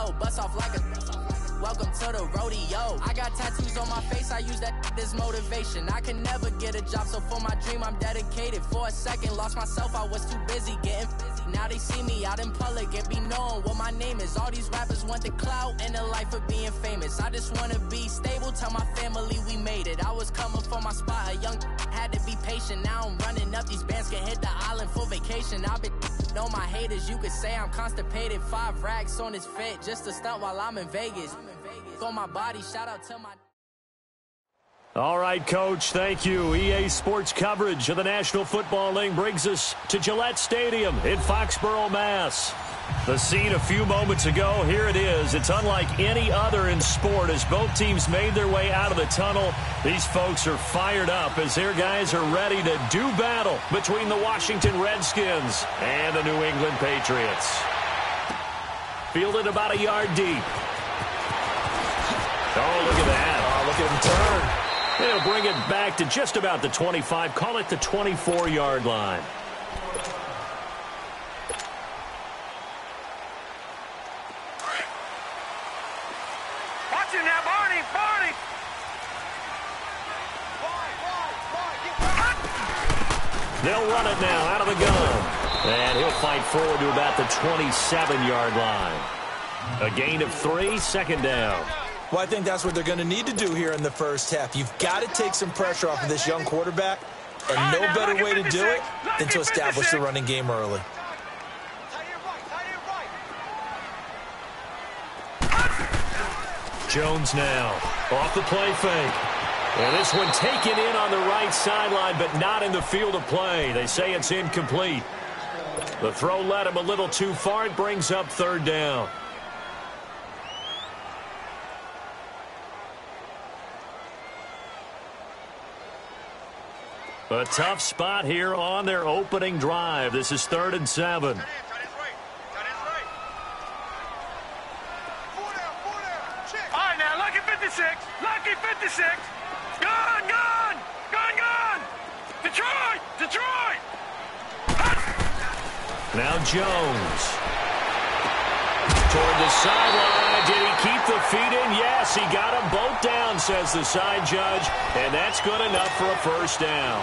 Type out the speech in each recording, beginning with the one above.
flow. Bust off like a welcome to the rodeo. I got tattoos on my face, I use that as motivation. I can never get a job, so for my dream I'm dedicated. For a second, lost myself, I was too busy getting busy. Now they see me out in public and be knowing what my name is. All these rappers want the clout and the life of being famous. I just wanna be stable, tell my family we made it. I was coming for my spot, a young had to be patient. Now I'm running up, these bands can hit the island for vacation. I've been on my haters, you could say I'm constipated. 5 racks on his fit, just to stunt while I'm in Vegas. On my body, shout out to my... All right, Coach, thank you. EA Sports coverage of the National Football League brings us to Gillette Stadium in Foxborough, Mass. The scene a few moments ago, here it is. It's unlike any other in sport as both teams made their way out of the tunnel. These folks are fired up as their guys are ready to do battle between the Washington Redskins and the New England Patriots. Fielded about a yard deep. Oh, look at that. Oh, look at him turn. They'll bring it back to just about the 25. Call it the 24-yard line. Watch him now, Barney. Barney. They'll run it now out of the gun. And he'll fight forward to about the 27-yard line. A gain of 3, second down. Well, I think that's what they're going to need to do here in the first half. You've got to take some pressure off of this young quarterback, and no better way to do it than to establish the running game early. Jones now off the play fake. And this one taken in on the right sideline, but not in the field of play. They say it's incomplete. The throw led him a little too far. It brings up third down. A tough spot here on their opening drive. This is 3rd and 7. All right, now, lucky 56. Lucky 56. Gone, gone. Gone, gone. Detroit. Detroit. Now Jones. Toward the sideline. Did he keep the feet in? Yes, he got them both down, says the side judge. And that's good enough for a first down.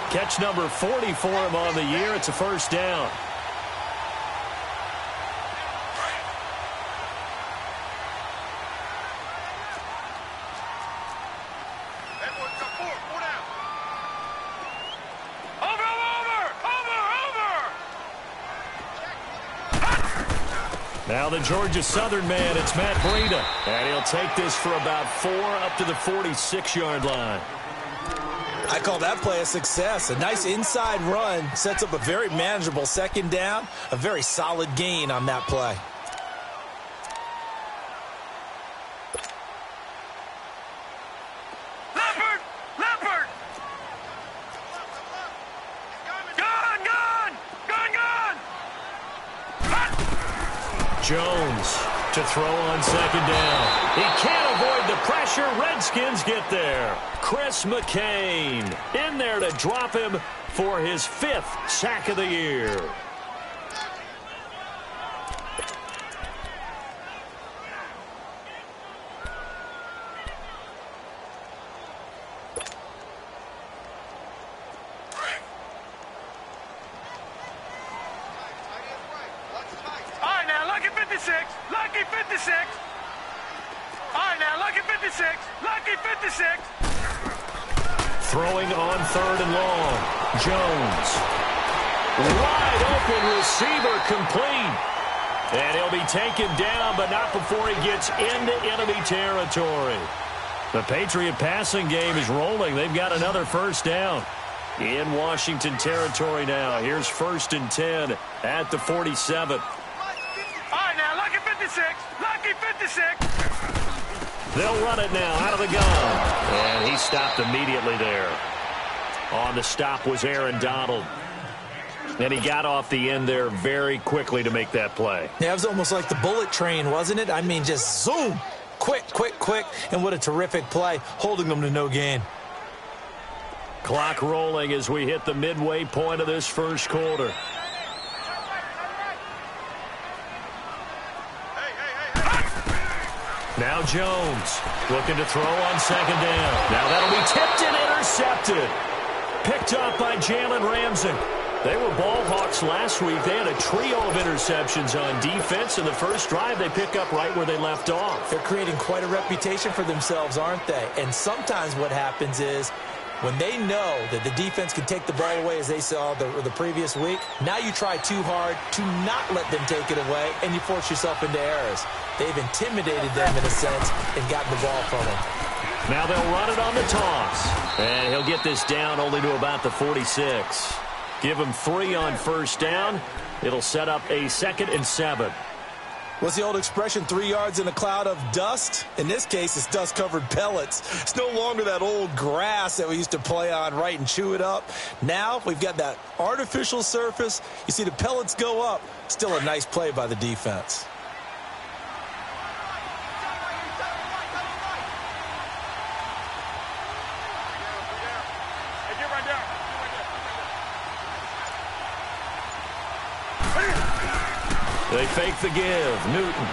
Catch number 40 for him on the year. It's a first down. Now the Georgia Southern man, it's Matt Breida. And he'll take this for about 4 up to the 46-yard line. I call that play a success. A nice inside run sets up a very manageable second down. A very solid gain on that play. Leopard! Leopard! Gone, gone! Gone, gone! Jones to throw on second down. He can't avoid the pressure. Redskins get there. Chris McCain in there to drop him for his 5th sack of the year. All right, now, lucky 56. Lucky 56. All right, now, lucky 56. Lucky 56. Throwing on 3rd and long. Jones. Wide open receiver complete. And he'll be taken down, but not before he gets into enemy territory. The Patriot passing game is rolling. They've got another first down. In Washington territory now. Here's 1st and 10 at the 47. All right, now, lucky 56. Lucky 56. They'll run it now out of the gun. And he stopped immediately there. On the stop was Aaron Donald. And he got off the end there very quickly to make that play. Yeah, it was almost like the bullet train, wasn't it? I mean, just zoom. Quick, quick, quick. And what a terrific play, holding them to no gain. Clock rolling as we hit the midway point of this first quarter. Hey, hey, hey, hey. Now Jones looking to throw on second down. Now that'll be tipped and intercepted. Picked up by Jalen Ramsey. They were ball hawks last week. They had a trio of interceptions on defense. In the first drive, they pick up right where they left off. They're creating quite a reputation for themselves, aren't they? And sometimes what happens is when they know that the defense can take the ball away, as they saw the previous week, now you try too hard to not let them take it away, and you force yourself into errors. They've intimidated them in a sense and gotten the ball from them. Now they'll run it on the toss. And he'll get this down only to about the 46. Give him 3 on first down. It'll set up a 2nd and 7. What's the old expression, 3 yards in a cloud of dust? In this case, it's dust-covered pellets. It's no longer that old grass that we used to play on, right, and chew it up. Now we've got that artificial surface. You see the pellets go up. Still a nice play by the defense. They fake the give. Newton.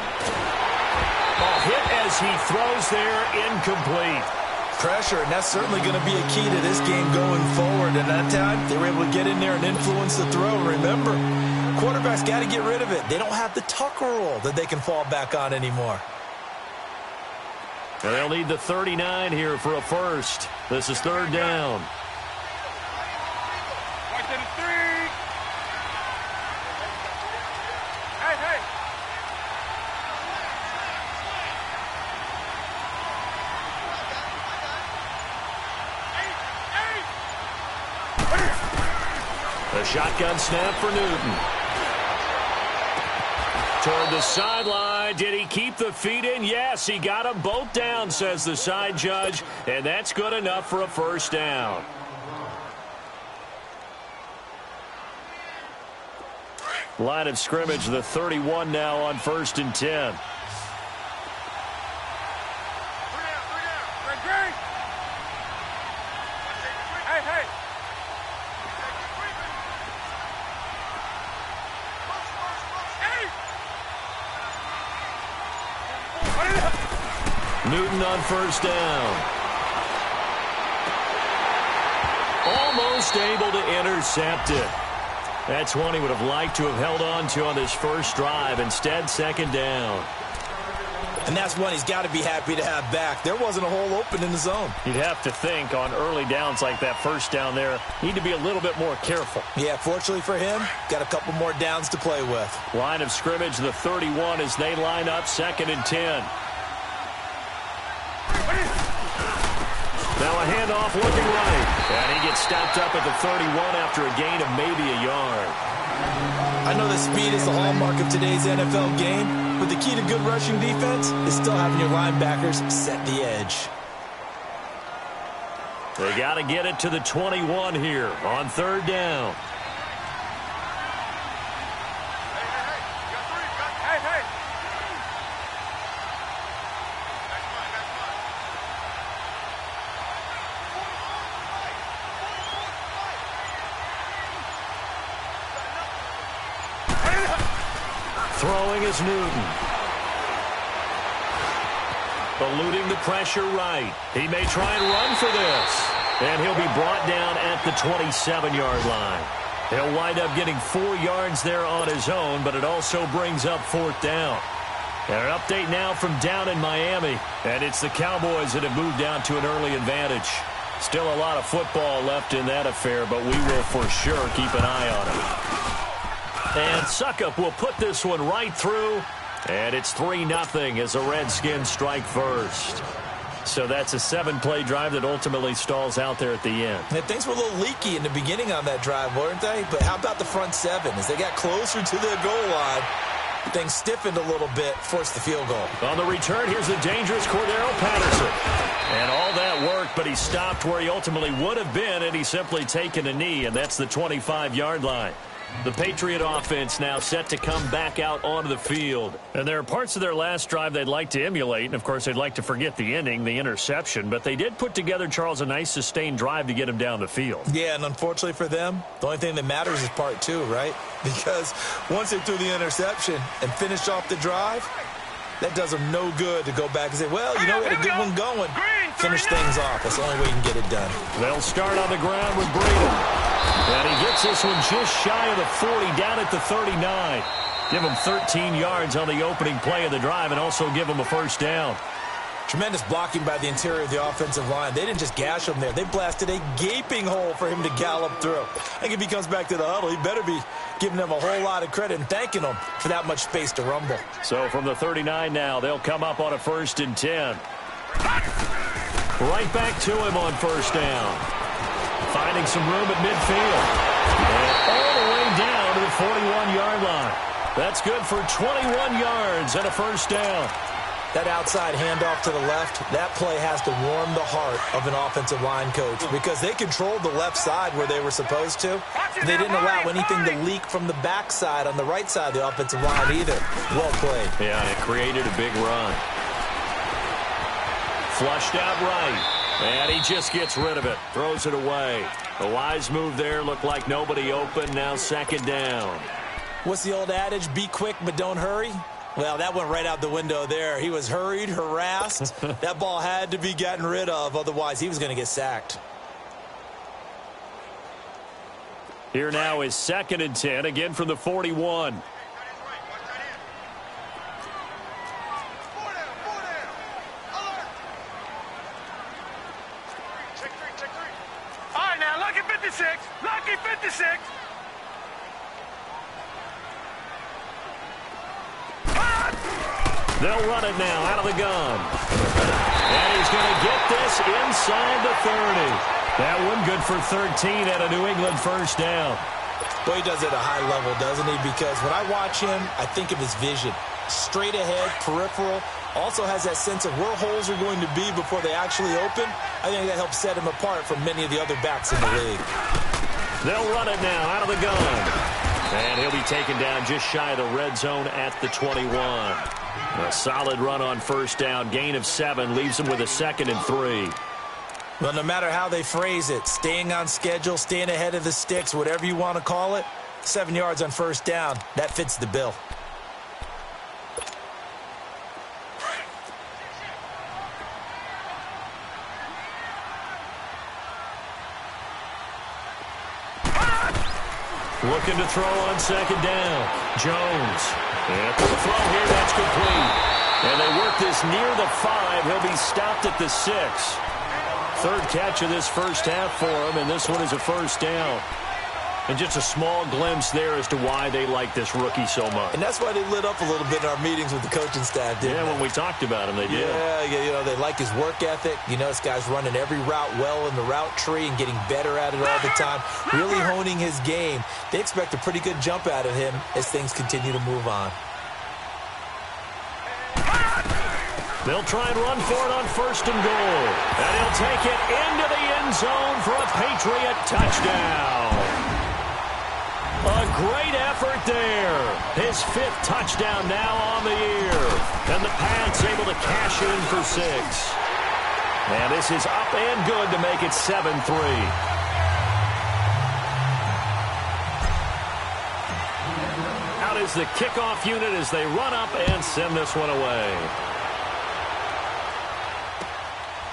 Ball hit as he throws there, incomplete. Pressure, and that's certainly going to be a key to this game going forward. And that time, they were able to get in there and influence the throw. Remember, quarterbacks got to get rid of it. They don't have the Tucker rule that they can fall back on anymore. And they'll need the 39 here for a first. This is 3rd down. A shotgun snap for Newton. Toward the sideline. Did he keep the feet in? Yes, he got them both down, says the side judge. And that's good enough for a first down. Line of scrimmage, the 31 now on 1st and 10. Newton on first down. Almost able to intercept it. That's one he would have liked to have held on to on this first drive. Instead, 2nd down. And that's one he's got to be happy to have back. There wasn't a hole open in the zone. You'd have to think on early downs like that first down there, need to be a little bit more careful. Yeah, fortunately for him, got a couple more downs to play with. Line of scrimmage, the 31 as they line up 2nd and 10. Now a handoff looking right. And he gets stopped up at the 31 after a gain of maybe a yard. I know that speed is the hallmark of today's NFL game, but the key to good rushing defense is still having your linebackers set the edge. They got to get it to the 21 here on 3rd down. Throwing is Newton. Eluding the pressure right. He may try and run for this. And he'll be brought down at the 27-yard line. He'll wind up getting 4 yards there on his own, but it also brings up 4th down. And an update now from down in Miami. And it's the Cowboys that have moved down to an early advantage. Still a lot of football left in that affair, but we will for sure keep an eye on it. And Suckup will put this one right through. And it's 3-0 as the Redskins strike first. So that's a 7-play drive that ultimately stalls out there at the end. And things were a little leaky in the beginning on that drive, weren't they? But how about the front 7? As they got closer to the goal line, things stiffened a little bit, forced the field goal. On the return, here's the dangerous Cordero Patterson. And all that worked, but he stopped where he ultimately would have been, and he's simply taken a knee, and that's the 25-yard line. The Patriot offense now set to come back out onto the field. And there are parts of their last drive they'd like to emulate. And, of course, they'd like to forget the ending, the interception. But they did put together, Charles, a nice sustained drive to get him down the field. Yeah, and unfortunately for them, the only thing that matters is part 2, right? Because once they threw the interception and finished off the drive, That does them no good to go back and say, well, you know, we had a good one going. Finish things off. That's the only way you can get it done. They'll start on the ground with Breeden. And he gets this one just shy of the 40, down at the 39. Give him 13 yards on the opening play of the drive and also give him a first down. Tremendous blocking by the interior of the offensive line. They didn't just gash him there. They blasted a gaping hole for him to gallop through. I think if he comes back to the huddle, he better be giving them a whole lot of credit and thanking them for that much space to rumble. So from the 39 now, they'll come up on a 1st and 10. Right back to him on first down. Finding some room at midfield. And all the way down to the 41-yard line. That's good for 21 yards and a first down. That outside handoff to the left, that play has to warm the heart of an offensive line coach because they controlled the left side where they were supposed to. They didn't allow anything to leak from the backside on the right side of the offensive line either. Well played. Yeah, and it created a big run. Flushed out right, and he just gets rid of it, throws it away. A wise move there, looked like nobody open, now 2nd down. What's the old adage, be quick but don't hurry? Well, that went right out the window there. He was hurried, harassed. That ball had to be gotten rid of, otherwise he was going to get sacked. Here now is 2nd and 10, again from the 41. All right, now, lucky 56. Lucky 56. They'll run it now out of the gun. And he's going to get this inside the 30. That one good for 13 at a New England first down. Well, he does it at a high level, doesn't he? Because when I watch him, I think of his vision. Straight ahead, peripheral. Also has that sense of where holes are going to be before they actually open. I think that helps set him apart from many of the other backs in the league. They'll run it now out of the gun. And he'll be taken down just shy of the red zone at the 21. A solid run on first down. Gain of 7 leaves him with a 2nd and 3. Well, no matter how they phrase it, staying on schedule, staying ahead of the sticks, whatever you want to call it, 7 yards on first down, that fits the bill. Looking to throw on 2nd down. Jones. After the throw here, that's complete. And they work this near the 5. He'll be stopped at the 6. 3rd catch of this first half for him, and this one is a first down. And just a small glimpse there as to why they like this rookie so much. And that's why they lit up a little bit in our meetings with the coaching staff, didn't they? Yeah, when we talked about him, they did. Yeah, you know, they like his work ethic. You know, this guy's running every route well in the route tree and getting better at it all the time, really honing his game. They expect a pretty good jump out of him as things continue to move on. They'll try and run for it on 1st and goal. And he'll take it into the end zone for a Patriot touchdown. A great effort there. His 5th touchdown now on the year. And the Pats able to cash in for 6. And this is up and good to make it 7-3. Out is the kickoff unit as they run up and send this one away.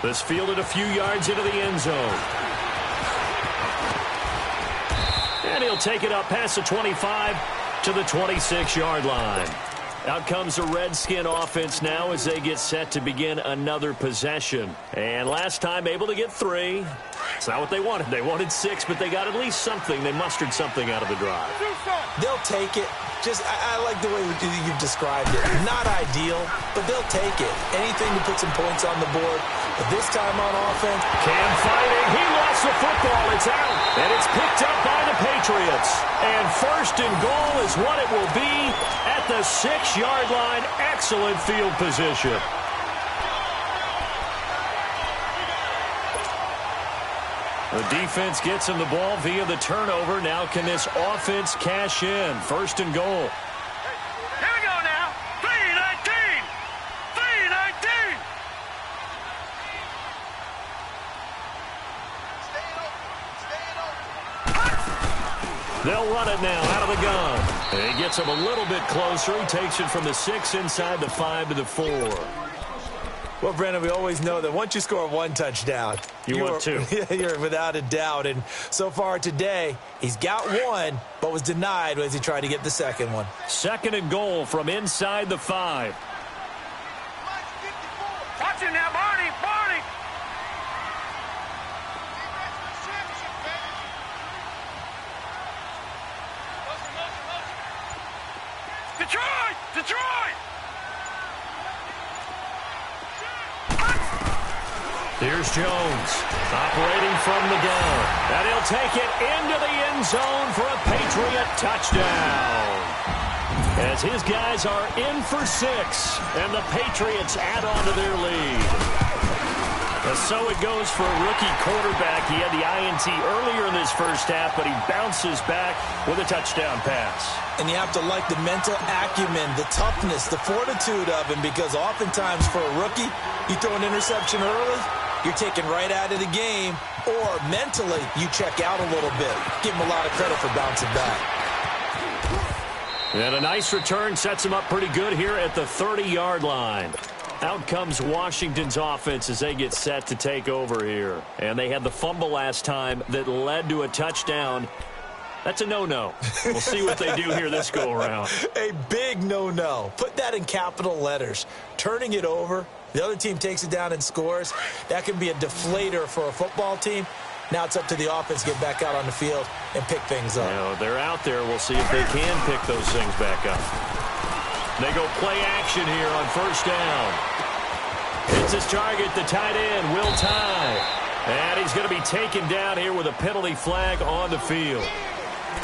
This fielded a few yards into the end zone. And he'll take it up past the 25 to the 26-yard line. Out comes the Redskin offense now as they get set to begin another possession. And last time able to get 3. It's not what they wanted. They wanted 6, but they got at least something. They mustered something out of the drive. They'll take it. Just, I like the way you've described it. Not ideal, but they'll take it. Anything to put some points on the board. But this time on offense. Cam fighting. He lost the football. It's out. And it's picked up by the Patriots. And 1st and goal is what it will be at the 6-yard line. Excellent field position. The defense gets him the ball via the turnover. Now can this offense cash in? 1st and goal. Here we go now. 3-19. 3-19. They'll run it now out of the gun. He gets him a little bit closer. He takes it from the 6 inside the 5 to the 4. Well, Brandon, we always know that once you score one touchdown, you want two. You're without a doubt. And so far today, he's got one, but was denied as he tried to get the second one. 2nd and goal from inside the 5. Watch it now, Barney. Barney. Detroit! Detroit! Here's Jones, operating from the gun. And he'll take it into the end zone for a Patriot touchdown. As his guys are in for 6, and the Patriots add on to their lead. And so it goes for a rookie quarterback. He had the INT earlier in this first half, but he bounces back with a touchdown pass. And you have to like the mental acumen, the toughness, the fortitude of him, because oftentimes for a rookie, you throw an interception early, you're taken right out of the game, or mentally you check out a little bit. Give him a lot of credit for bouncing back. And a nice return sets him up pretty good here at the 30-yard line. Out comes Washington's offense as they get set to take over here. And they had the fumble last time that led to a touchdown. That's a no-no. We'll see what they do here this go-around. A big no-no. Put that in capital letters. Turning it over, the other team takes it down and scores. That can be a deflator for a football team. Now it's up to the offense to get back out on the field and pick things up. You know, they're out there. We'll see if they can pick those things back up. They go play action here on first down. Hits his target, the tight end, Will Tye. And he's going to be taken down here with a penalty flag on the field.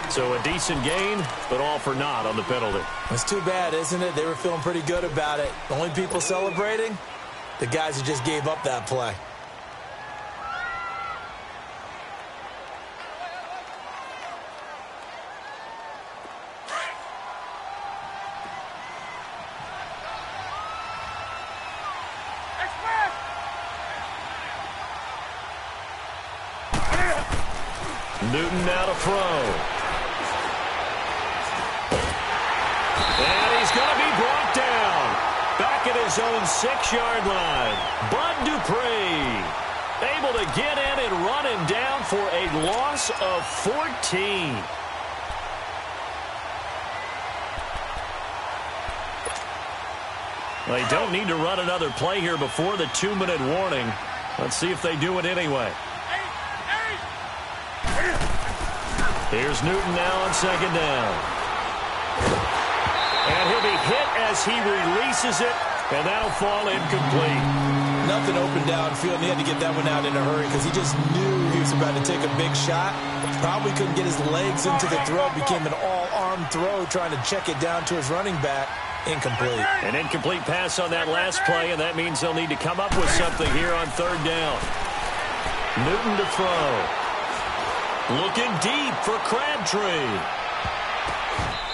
So a decent gain, but all for naught on the penalty. It's too bad, isn't it? They were feeling pretty good about it. The only people celebrating, the guys who just gave up that play. Newton now to throw. And he's going to be brought down. Back at his own 6-yard line. Bud Dupree able to get in and run him down for a loss of 14. They don't need to run another play here before the 2-minute warning. Let's see if they do it anyway. Here's Newton now on 2nd down. And he'll be hit as he releases it, and that'll fall incomplete. Nothing open downfield, and he had to get that one out in a hurry because he just knew he was about to take a big shot. Probably couldn't get his legs into the throw. Became an all-arm throw trying to check it down to his running back. Incomplete. An incomplete pass on that last play, and that means they'll need to come up with something here on 3rd down. Newton to throw. Looking deep for Crabtree.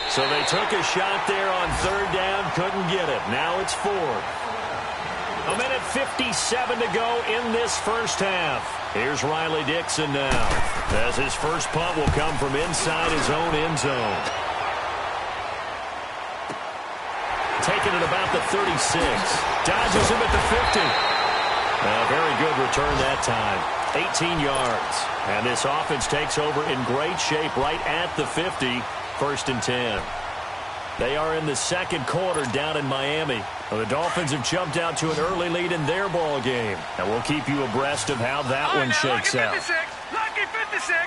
So they took a shot there on 3rd down, couldn't get it. Now it's 4th. 1:57 to go in this first half. Here's Riley Dixon now, as his first punt will come from inside his own end zone. Taking it about the 36. Dodges him at the 50. A very good return that time. 18 yards. And this offense takes over in great shape right at the 50. 1st and 10. They are in the 2nd quarter down in Miami. Well, the Dolphins have jumped out to an early lead in their ball game. And we'll keep you abreast of how that one shakes out. Lucky 56.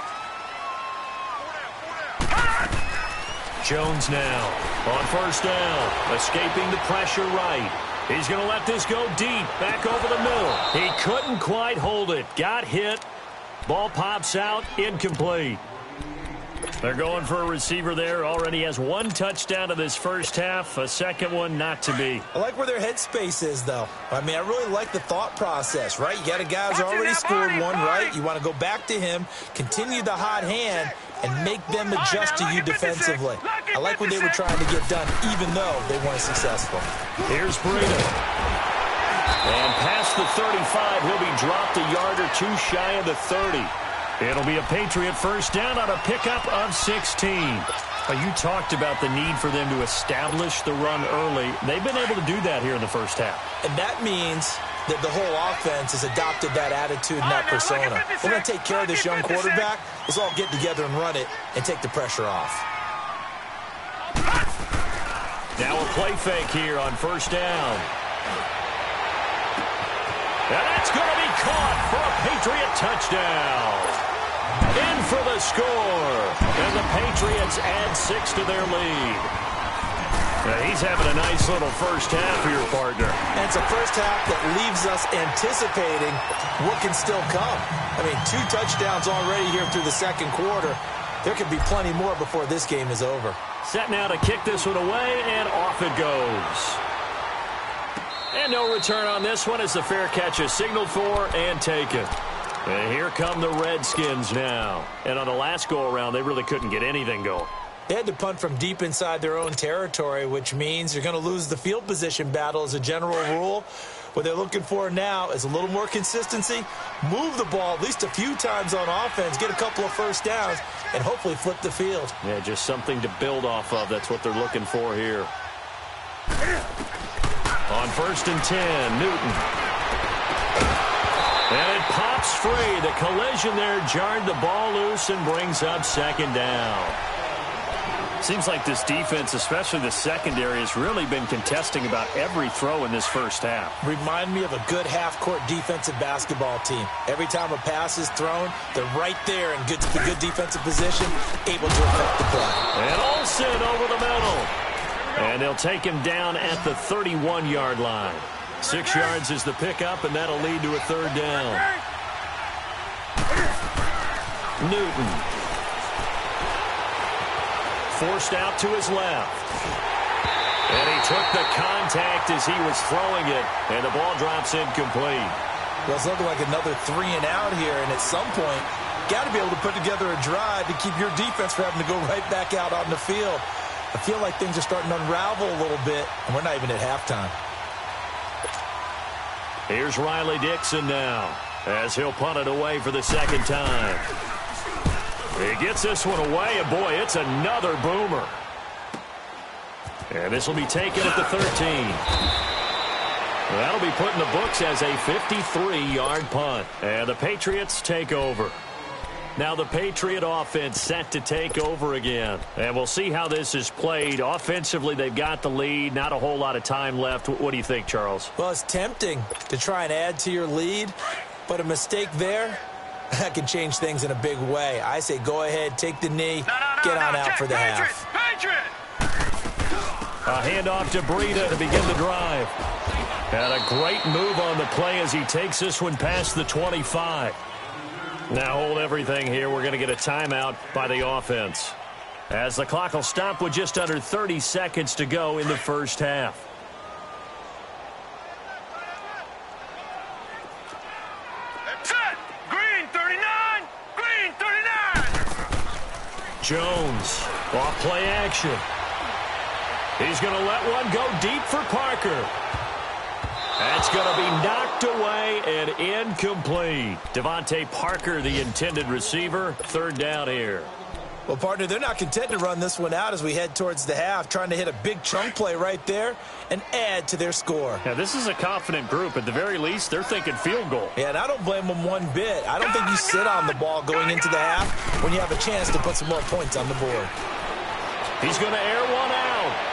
Jones now on 1st down. Escaping the pressure right. He's going to let this go deep, back over the middle. He couldn't quite hold it. Got hit. Ball pops out, incomplete. They're going for a receiver there. Already has 1 touchdown in this first half. A second one not to be. I like where their headspace is, though. I mean, I really like the thought process, right? You got a guy who's already scored one, right? You want to go back to him, continue the hot hand, and make them adjust to you defensively. I like what they were trying to get done, even though they weren't successful. Here's Breida. And past the 35, he'll be dropped a yard or two shy of the 30. It'll be a Patriot first down on a pickup of 16. You talked about the need for them to establish the run early. They've been able to do that here in the first half. And that means that the whole offense has adopted that attitude and that persona. We're going to take care of this young quarterback. Let's all get together and run it and take the pressure off. Now a play fake here on first down. And that's going to be caught for a Patriot touchdown. In for the score. And the Patriots add 6 to their lead. Now he's having a nice little first half here, partner. And it's a first half that leaves us anticipating what can still come. I mean, 2 touchdowns already here through the second quarter. There could be plenty more before this game is over. Set now to kick this one away, and off it goes. And no return on this one as the fair catch is signaled for and taken. And here come the Redskins now. And on the last go-around, they really couldn't get anything going. They had to punt from deep inside their own territory, which means you're going to lose the field position battle as a general rule. What they're looking for now is a little more consistency, move the ball at least a few times on offense, get a couple of first downs, and hopefully flip the field. Yeah, just something to build off of. That's what they're looking for here. On 1st and 10, Newton. And it pops free. The collision there jarred the ball loose and brings up 2nd down. Seems like this defense, especially the secondary, has really been contesting about every throw in this first half. Remind me of a good half-court defensive basketball team. Every time a pass is thrown, they're right there in good defensive position, able to affect the play. And Olsen over the middle. And they'll take him down at the 31-yard line. 6 yards is the pickup, and that'll lead to a 3rd down. Newton. Forced out to his left. And he took the contact as he was throwing it, and the ball drops incomplete. Well, it's looking like another 3 and out here, and at some point, got to be able to put together a drive to keep your defense from having to go right back out on the field. I feel like things are starting to unravel a little bit, and we're not even at halftime. Here's Riley Dixon now, as he'll punt it away for the 2nd time. He gets this one away, and boy, it's another boomer. And this will be taken at the 13. That'll be put in the books as a 53-yard punt. And the Patriots take over. Now the Patriot offense set to take over again. And we'll see how this is played. Offensively, they've got the lead. Not a whole lot of time left. What do you think, Charles? Well, it's tempting to try and add to your lead, but a mistake there, that can change things in a big way. I say go ahead, take the knee, get on out for the half. A handoff to Breida to begin the drive. And a great move on the play as he takes this one past the 25. Now hold everything here. We're going to get a timeout by the offense, as the clock will stop with just under 30 seconds to go in the first half. Set. Green 39. Green 39. Jones off play action. He's going to let one go deep for Parker. That's going to be knocked away and incomplete. Devontae Parker, the intended receiver. 3rd down here. Well, partner, they're not content to run this one out as we head towards the half, trying to hit a big chunk play right there and add to their score. Now, this is a confident group. At the very least, they're thinking field goal. Yeah, and I don't blame them one bit. I don't think you sit on the ball going into the half when you have a chance to put some more points on the board. He's going to air one out.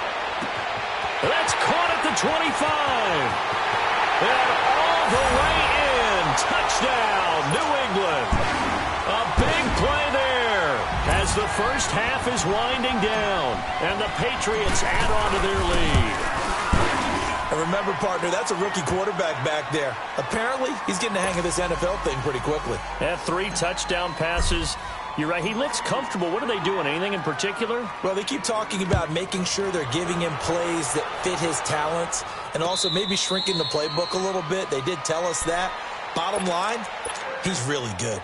That's caught at the 25. And all the way in. Touchdown, New England. A big play there as the first half is winding down. And the Patriots add on to their lead. And remember, partner, that's a rookie quarterback back there. Apparently, he's getting the hang of this NFL thing pretty quickly. Had 3 touchdown passes. You're right. He looks comfortable. What are they doing? Anything in particular? Well, they keep talking about making sure they're giving him plays that fit his talents and also maybe shrinking the playbook a little bit. They did tell us that. Bottom line, he's really good.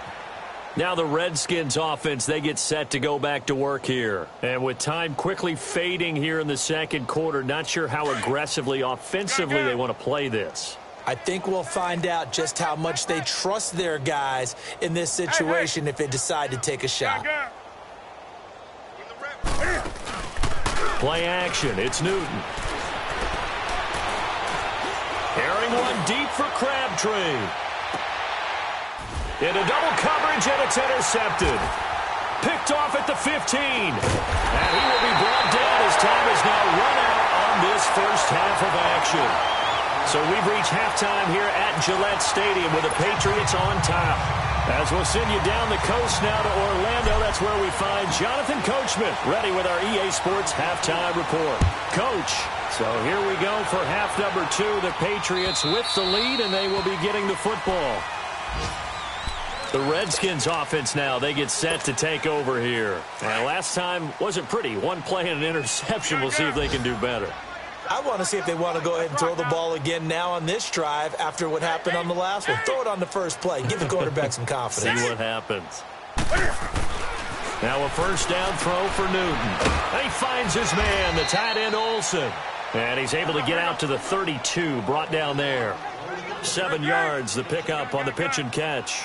Now the Redskins offense, they get set to go back to work here. And with time quickly fading here in the second quarter, not sure how aggressively, offensively they want to play this. I think we'll find out just how much they trust their guys in this situation if they decide to take a shot. Play action. It's Newton. Carrying one deep for Crabtree. Into double coverage, and it's intercepted. Picked off at the 15. And he will be brought down as time is now run out on this first half of action. So we've reached halftime here at Gillette Stadium with the Patriots on top. As we'll send you down the coast now to Orlando, that's where we find Jonathan Coachman ready with our EA Sports halftime report. Coach, so here we go for half number 2. The Patriots with the lead, and they will be getting the football. The Redskins offense now, they get set to take over here. And last time wasn't pretty. One play and an interception. We'll see if they can do better. I want to see if they want to go ahead and throw the ball again now on this drive after what happened on the last one. Throw it on the first play. Give the quarterback some confidence. See what happens. Now a first down throw for Newton. And he finds his man, the tight end Olsen. And he's able to get out to the 32, brought down there. 7 yards, the pickup on the pitch and catch.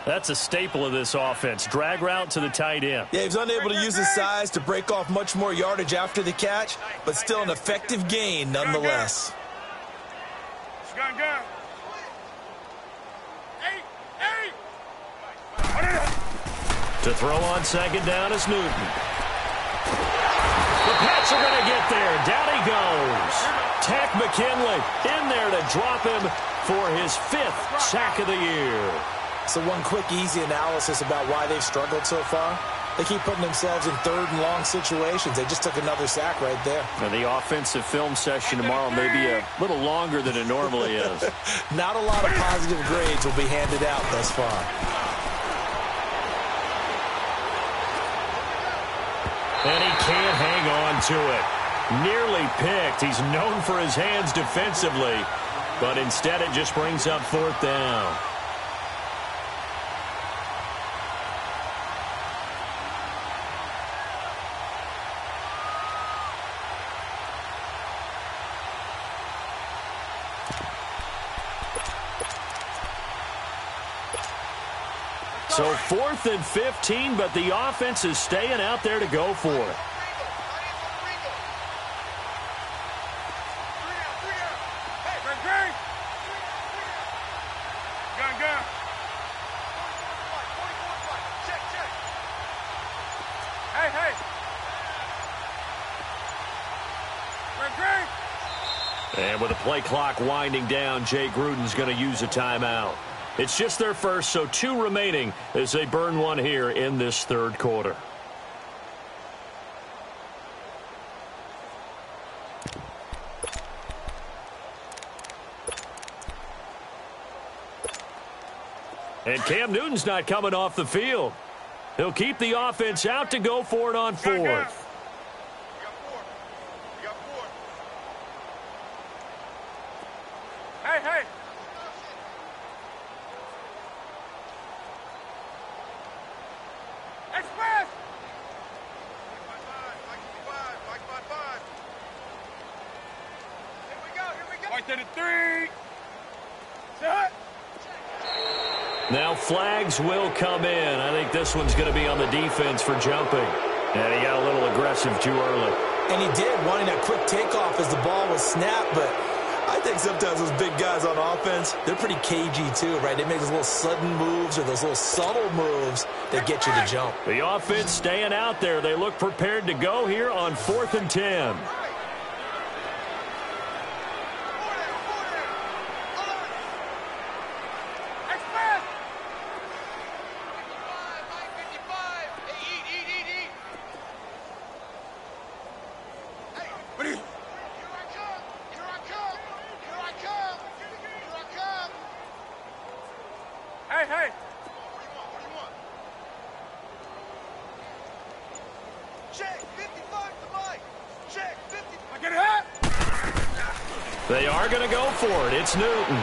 That's a staple of this offense. Drag route to the tight end. Yeah, he was unable to use his size to break off much more yardage after the catch, but still an effective gain nonetheless. To throw on second down is Newton. The Pats are going to get there. Down he goes. Tack McKinley in there to drop him for his 5th sack of the year. So one quick, easy analysis about why they've struggled so far. They keep putting themselves in 3rd and long situations. They just took another sack right there. And the offensive film session tomorrow may be a little longer than it normally is. Not a lot of positive grades will be handed out thus far. And he can't hang on to it. Nearly picked. He's known for his hands defensively, but instead it just brings up 4th down. So 4th and 15, but the offense is staying out there to go for it. And with the play clock winding down, Jay Gruden's going to use a timeout. It's just their first, so 2 remaining as they burn one here in this 3rd quarter. And Cam Newton's not coming off the field. He'll keep the offense out to go for it on 4th. Now flags will come in. I think this one's going to be on the defense for jumping. And he got a little aggressive too early. And he did, wanting that quick takeoff as the ball was snapped. But I think sometimes those big guys on offense, they're pretty cagey too, right? They make those little sudden moves or those little subtle moves that get you to jump. The offense staying out there. They look prepared to go here on 4th and 10. They are going to go for it. It's Newton. And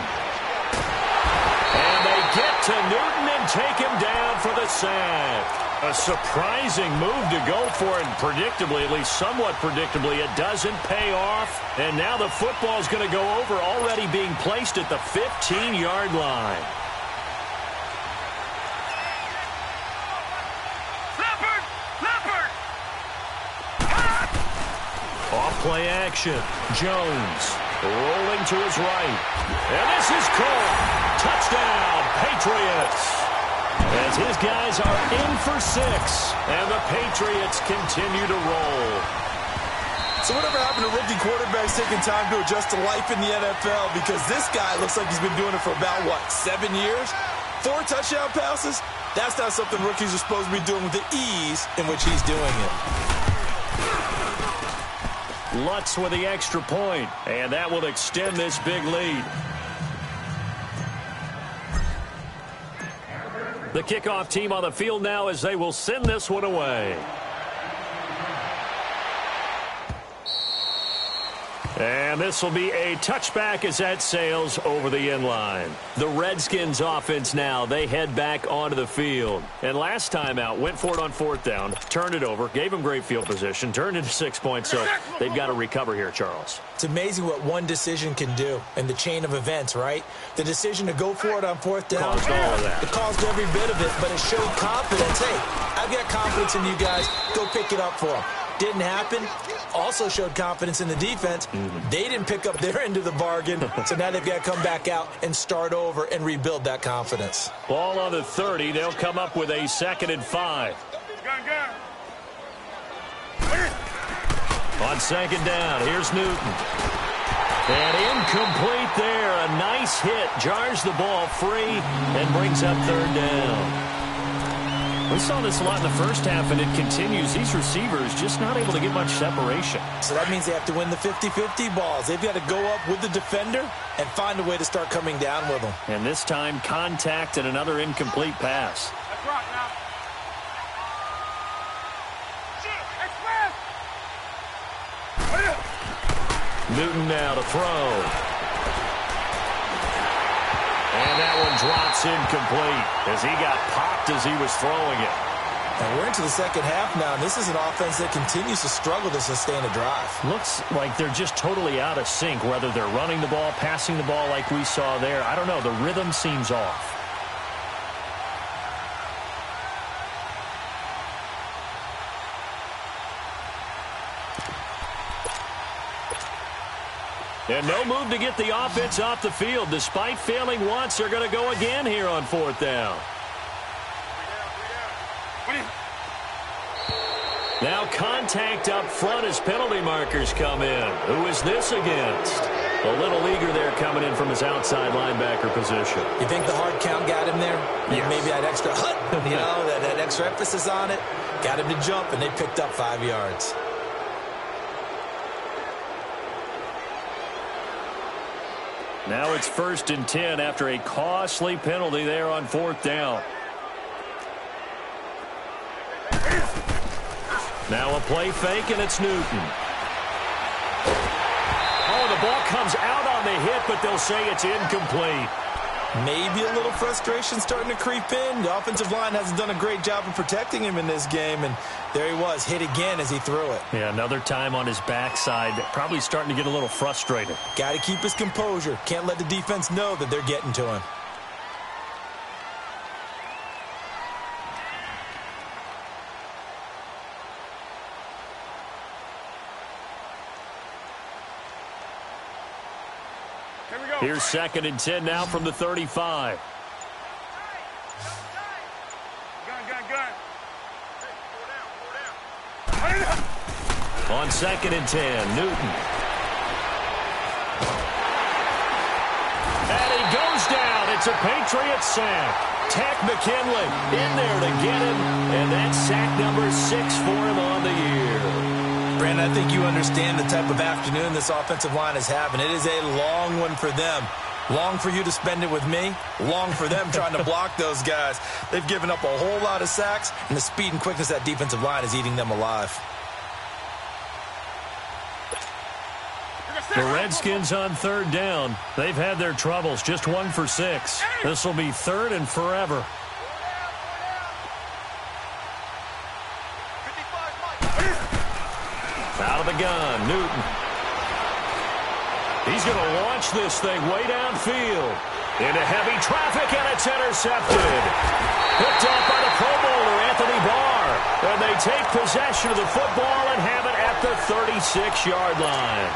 they get to Newton and take him down for the sack. A surprising move to go for it, and predictably, at least somewhat predictably, it doesn't pay off. And now the football's going to go over, already being placed at the 15-yard line. Off-play action. Jones rolling to his right. And this is caught. Touchdown, Patriots. As his guys are in for 6, and the Patriots continue to roll. So whatever happened to rookie quarterbacks taking time to adjust to life in the NFL? Because this guy looks like he's been doing it for about, 7 years? 4 touchdown passes? That's not something rookies are supposed to be doing with the ease in which he's doing it. Lutz with the extra point, and that will extend this big lead. The kickoff team on the field now as they will send this one away. And this will be a touchback as that sails over the end line. The Redskins offense now, they head back onto the field. And last time out, went for it on 4th down, turned it over, gave them great field position, turned into 6 points, so they've got to recover here, Charles. It's amazing what one decision can do in the chain of events, right? The decision to go for it on 4th down. Caused all of that. It caused every bit of it, but it showed confidence. Hey, I've got confidence in you guys. Go pick it up for them. Didn't happen. Also showed confidence in the defense. They didn't pick up their end of the bargain, so now they've got to come back out and start over and rebuild that confidence. Ball on the 30. They'll come up with a 2nd and 5. On 2nd down, here's Newton. And incomplete there. A nice hit. Jars the ball free and brings up 3rd down. We saw this a lot in the first half, and it continues. These receivers just not able to get much separation. So that means they have to win the 50-50 balls. They've got to go up with the defender and find a way to start coming down with them. And this time, contact and another incomplete pass. That's right now. Newton now to throw. And that one drops incomplete as he got popped as he was throwing it. And we're into the second half now, and this is an offense that continues to struggle to sustain a drive. Looks like they're just totally out of sync, whether they're running the ball, passing the ball like we saw there. I don't know. The rhythm seems off. And no move to get the offense off the field. Despite failing once, they're going to go again here on 4th down. Now contact up front as penalty markers come in. Who is this against? A little eager there coming in from his outside linebacker position. You think the hard count got him there? Yes. Maybe that extra that extra emphasis on it. Got him to jump, and they picked up 5 yards. Now it's 1st and 10 after a costly penalty there on 4th down. Now a play fake, and it's Newton. Oh, the ball comes out on the hit, but they'll say it's incomplete. Maybe a little frustration starting to creep in. The offensive line hasn't done a great job of protecting him in this game, and there he was, hit again as he threw it. Yeah, another time on his backside, probably starting to get a little frustrated. Got to keep his composure. Can't let the defense know that they're getting to him. Here's 2nd and 10 now from the 35. On 2nd and 10, Newton. And he goes down. It's a Patriot sack. Tack McKinley in there to get him. And that's sack number 6 for him on the year. Brandon, I think you understand the type of afternoon this offensive line is having. It is a long one for them. Long for you to spend it with me. Long for them trying to block those guys. They've given up a whole lot of sacks, and the speed and quickness of that defensive line is eating them alive. The Redskins on 3rd down. They've had their troubles. Just 1 for 6. This will be 3rd and forever. gun. Newton. He's going to launch this thing way downfield. Into heavy traffic, and it's intercepted. Picked off by the Pro Bowler, Anthony Barr. And they take possession of the football and have it at the 36-yard line.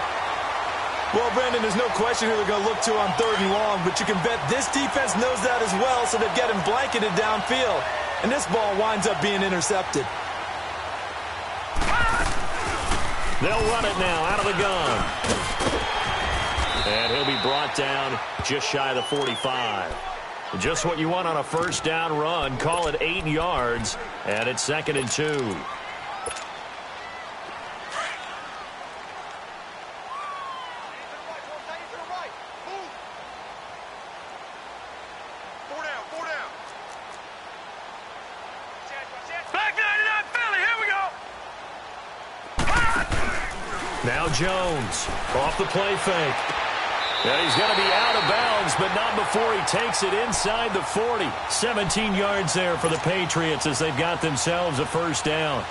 Well, Brandon, there's no question who they're going to look to on 3rd and long, but you can bet this defense knows that as well, so they've got him blanketed downfield. And this ball winds up being intercepted. They'll run it now out of the gun. And he'll be brought down just shy of the 45. Just what you want on a first down run. Call it 8 yards, and it's 2nd and 2. Now Jones off the play fake. And he's going to be out of bounds, but not before he takes it inside the 40. 17 yards there for the Patriots as they've got themselves a first down.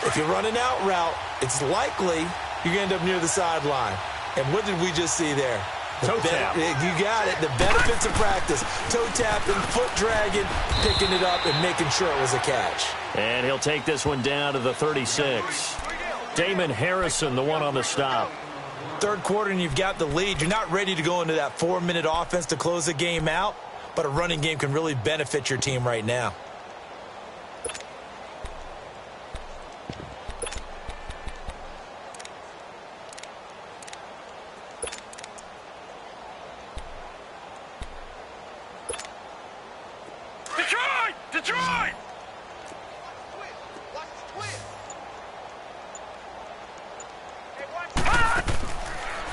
If you're running out route, it's likely you're going to end up near the sideline. And what did we just see there? Toe tap. You got it. The benefits of practice. Toe tapping, foot dragging, picking it up, and making sure it was a catch. And he'll take this one down to the 36. Damon Harrison, the one on the stop. 3rd quarter and you've got the lead. You're not ready to go into that 4-minute offense to close the game out, but a running game can really benefit your team right now. Detroit! Detroit!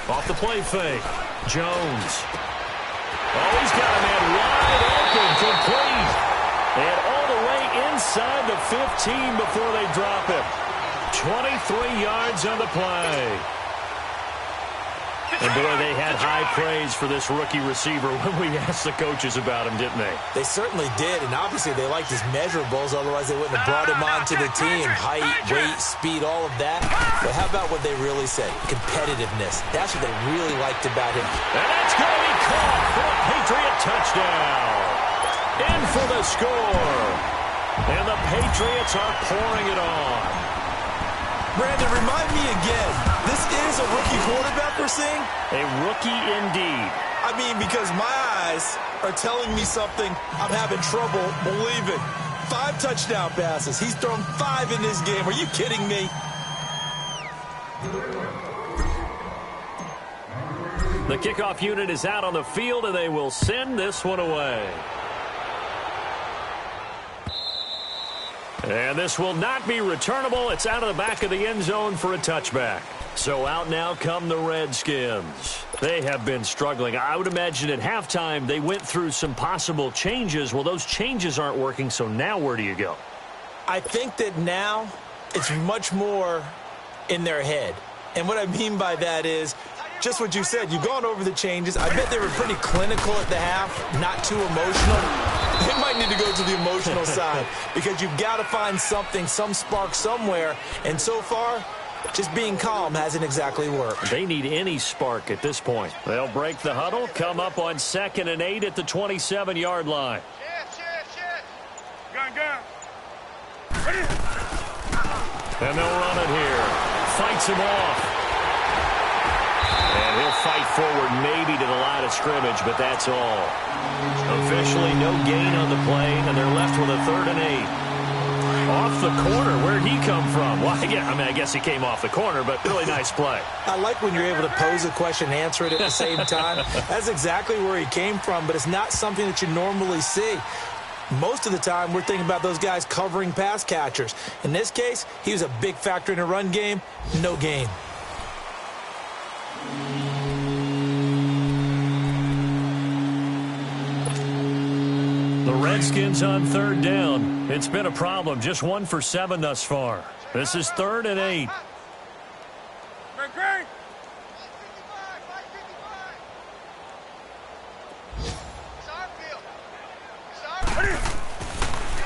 Off the play fake. Jones. Oh, he's got a man wide open, complete. And all the way inside the 15 before they drop him. 23 yards on the play. And, boy, they had high praise for this rookie receiver when we asked the coaches about him, didn't they? They certainly did, and obviously they liked his measurables, otherwise they wouldn't have brought him onto the team. Height, weight, speed, all of that. But how about what they really said? Competitiveness. That's what they really liked about him. And that's going to be caught for a Patriot touchdown. In for the score. And the Patriots are pouring it on. Brandon, remind me again, this is a rookie quarterback we're seeing? A rookie indeed. I mean, because my eyes are telling me something I'm having trouble believing. 5 touchdown passes. He's thrown 5 in this game. Are you kidding me? The kickoff unit is out on the field, and they will send this one away. And this will not be returnable. It's out of the back of the end zone for a touchback. So out now come the Redskins. They have been struggling. I would imagine at halftime they went through some possible changes. Well, those changes aren't working, so now where do you go? I think that now it's much more in their head. And what I mean by that is just what you said. You've gone over the changes. I bet they were pretty clinical at the half, not too emotional. They might need to go to the emotional side because you've got to find something, some spark somewhere. And so far, just being calm hasn't exactly worked. They need any spark at this point. They'll break the huddle, come up on 2nd and 8 at the 27-yard line. Gun. And they'll run it here. Fights him off. And he'll fight forward maybe to the line of scrimmage, but that's all. Officially no gain on the play, and they're left with a 3rd and 8. Off the corner. Where'd he come from? Well, yeah, I guess he came off the corner, but really nice play. I like when you're able to pose a question and answer it at the same time. That's exactly where he came from, but it's not something that you normally see. Most of the time, we're thinking about those guys covering pass catchers. In this case, he was a big factor in the run game. No gain. The Redskins on 3rd down. It's been a problem. Just 1 for 7 thus far. This is 3rd and 8.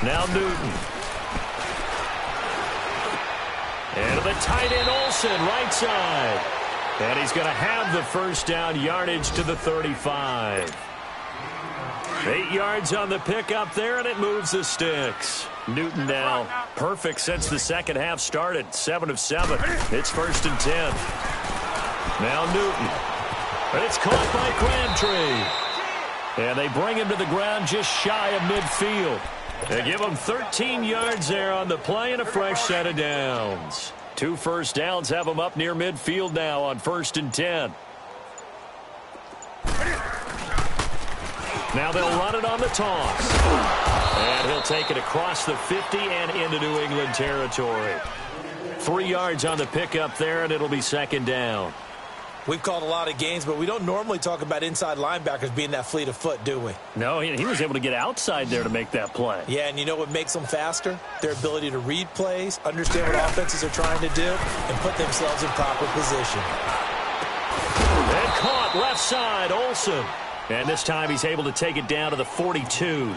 Now Newton. And the tight end Olsen, right side. And he's going to have the first down, yardage to the 35. 8 yards on the pickup there, and it moves the sticks. Newton now perfect since the second half started. 7 of 7. It's 1st and 10. Now Newton. And it's caught by Crabtree. And they bring him to the ground just shy of midfield. They give him 13 yards there on the play and a fresh set of downs. 2 first downs have him up near midfield now on 1st and 10. Now they'll run it on the toss. And he'll take it across the 50 and into New England territory. 3 yards on the pickup there, and it'll be 2nd down. We've called a lot of games, but we don't normally talk about inside linebackers being that fleet of foot, do we? No, he was able to get outside there to make that play. Yeah, and you know what makes them faster? Their ability to read plays, understand what offenses are trying to do, and put themselves in proper position. And caught left side, Olsen. And this time he's able to take it down to the 42.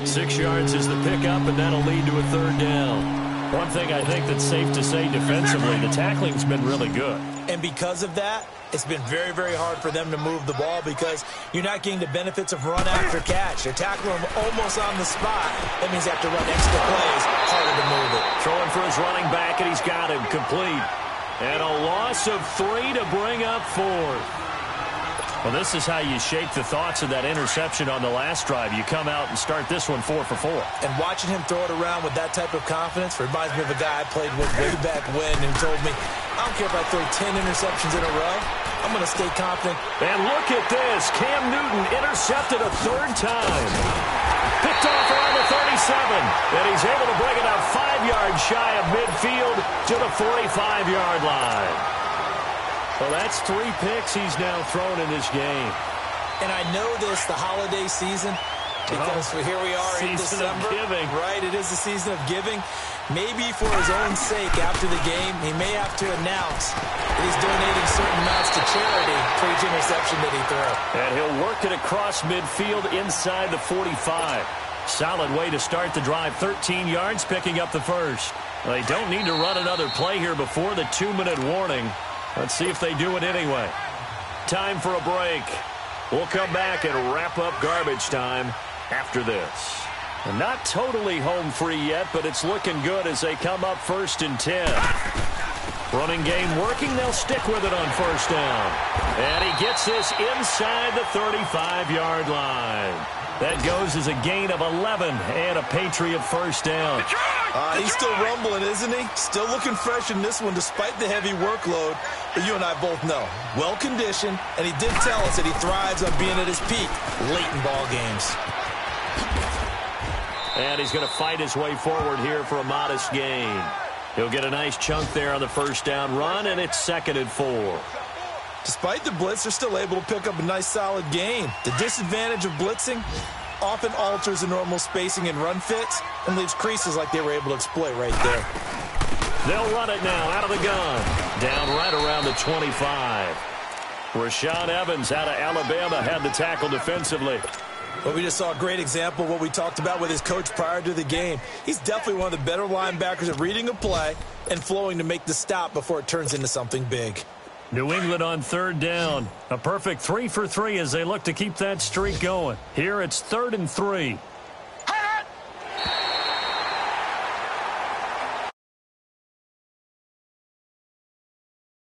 6 yards is the pickup, and that'll lead to a 3rd down. One thing I think that's safe to say defensively, the tackling's been really good. And because of that, it's been very, very hard for them to move the ball because you're not getting the benefits of run after catch. They're tackling him almost on the spot. That means they have to run extra plays, harder to move it. Throwing for his running back, and he's got him complete. And a loss of 3 to bring up 4th. Well, this is how you shape the thoughts of that interception on the last drive. You come out and start this one 4 for 4. And watching him throw it around with that type of confidence reminds me of a guy I played with way back when who told me, I don't care if I throw 10 interceptions in a row. I'm going to stay confident. And look at this. Cam Newton intercepted a 3rd time. Picked off around the 37. And he's able to bring it up 5 yards shy of midfield to the 45-yard line. Well, that's 3 picks he's now thrown in this game. And I know this, the holiday season, because here we are in December. Season of giving. Right, it is the season of giving. Maybe for his own sake after the game, he may have to announce that he's donating certain amounts to charity for each interception that he throws. And he'll work it across midfield inside the 45. Solid way to start the drive. 13 yards, picking up the first. They don't need to run another play here before the 2-minute warning. Let's see if they do it anyway. Time for a break. We'll come back and wrap up garbage time after this. And not totally home free yet, but it's looking good as they come up 1st and 10. Running game working. They'll stick with it on 1st down. And he gets this inside the 35-yard line. That goes as a gain of 11 and a Patriot 1st down. He's still rumbling, isn't he? Still looking fresh in this one despite the heavy workload. But you and I both know, well-conditioned, and he did tell us that he thrives on being at his peak late in ball games. And he's going to fight his way forward here for a modest gain. He'll get a nice chunk there on the 1st down run, and it's 2nd and 4. Despite the blitz, they're still able to pick up a nice, solid gain. The disadvantage of blitzing often alters the normal spacing and run fits and leaves creases like they were able to exploit right there. They'll run it now out of the gun. Down right around the 25. Rashaan Evans out of Alabama had the tackle defensively. Well, we just saw a great example of what we talked about with his coach prior to the game. He's definitely one of the better linebackers at reading a play and flowing to make the stop before it turns into something big. New England on 3rd down. A perfect 3 for 3 as they look to keep that streak going. Here it's 3rd and 3.